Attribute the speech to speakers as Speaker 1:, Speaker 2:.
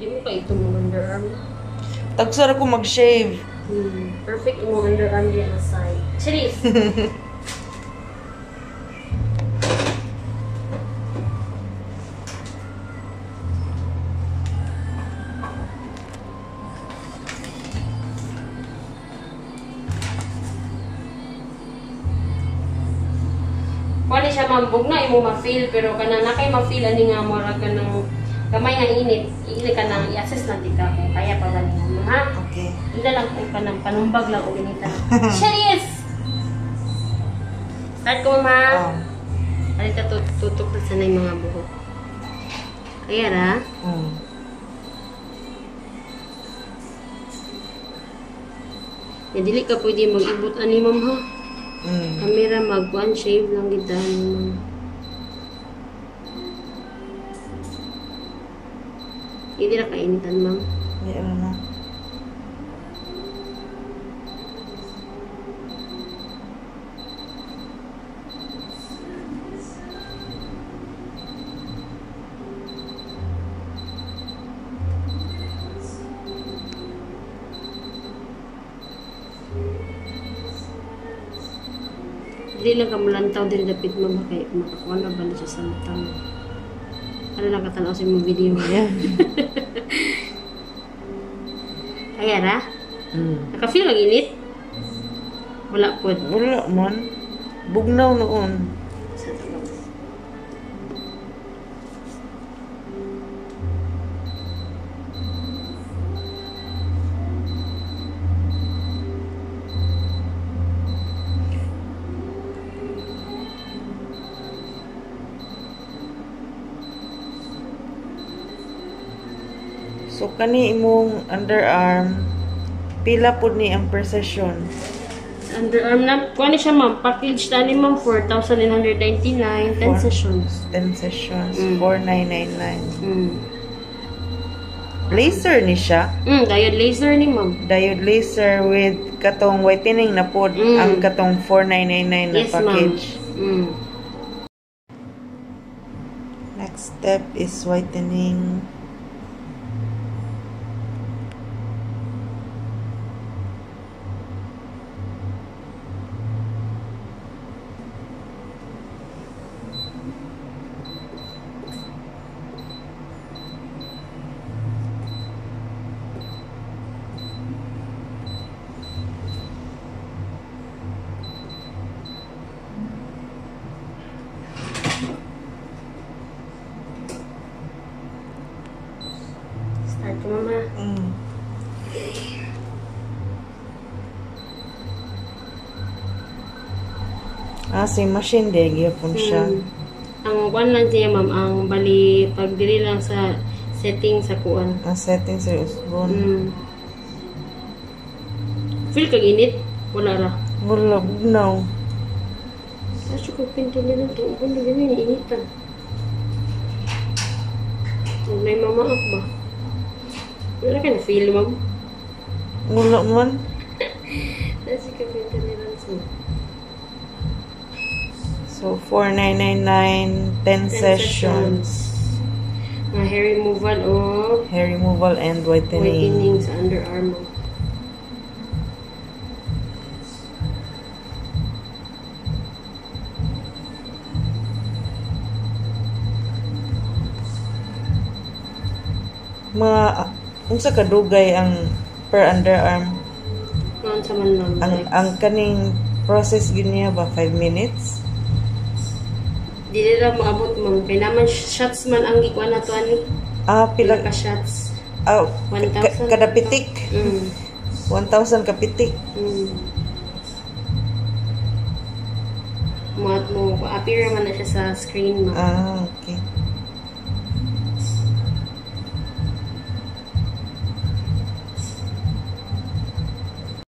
Speaker 1: Di mo pa ito mo underarm.
Speaker 2: Tagsara ko mag-shave.
Speaker 1: Perfect mo underarm diyan na side. Cheers! Wala siya mambog na, imo ma-feel, pero kanang nakay ma-feel, ani nga mo, ka ng kamay nga init, ili ka nang i-assess na ka kung kaya pa ba niya mo, ha?
Speaker 2: Okay.
Speaker 1: Ila lang kung ka ng panumbag lang o ganita. Cheers! Start ko, mama. Alita tutok na sana yung mga buhok. Kaya ra? Dili ka pwede mag-ibot ani, ma'am, ha? Camera mag-one shave lang kita naman. Hindi na kainitan, ma'am.
Speaker 2: Hindi na.
Speaker 1: Hindi lang kamulantaw din dapit mo kay makakuha na ba na siya sa matang. Ano lang katanaw sa mga video.
Speaker 2: Yeah.
Speaker 1: Kaya ra? Naka-feel ang init? Wala po.
Speaker 2: Wala man. Bugnaw noon.
Speaker 1: Sa tabang.
Speaker 2: So, kani imong underarm, pila po ni ang per session?
Speaker 1: Underarm na, kuha ni siya, ma'am. Package na ni ma'am, 4,999, 10 sessions.
Speaker 2: 10 sessions, 4,999. Laser ni siya?
Speaker 1: Diode laser ni ma'am.
Speaker 2: Diode laser with katong whitening na po, ang katong 4,999 na package. Next step is whitening.
Speaker 1: Start ko, mama.
Speaker 2: Same machine din, gyapon siya.
Speaker 1: Ang kuan lang siya, ma'am, ang bali pagdili lang sa setting sa kuan.
Speaker 2: Ang setting sa usbon.
Speaker 1: Feel kag init? Wala ra.
Speaker 2: Wala, bugnaw.
Speaker 1: Kasi ko pinto nila ito. Kung hindi ganyan, initan. May mamaak ba? Wala ka na feel, ma'am?
Speaker 2: Wala man.
Speaker 1: Kasi ka pinto nila ito.
Speaker 2: So, 4,999, 10 sessions.
Speaker 1: Hair removal o
Speaker 2: hair removal and whitening.
Speaker 1: Whitening sa underarm mo.
Speaker 2: Unsa kadugay ang per underarm?
Speaker 1: Noon sa man lang.
Speaker 2: Ang kaning process yun niya ba 5 minutes?
Speaker 1: Dili ra maabot man kay naman shots man ang gikuan nato ani.
Speaker 2: Pila
Speaker 1: ka shots?
Speaker 2: 1,000 kada pitik. 1,000 ka pitik.
Speaker 1: Mo appear man na siya sa screen mo.
Speaker 2: Okay.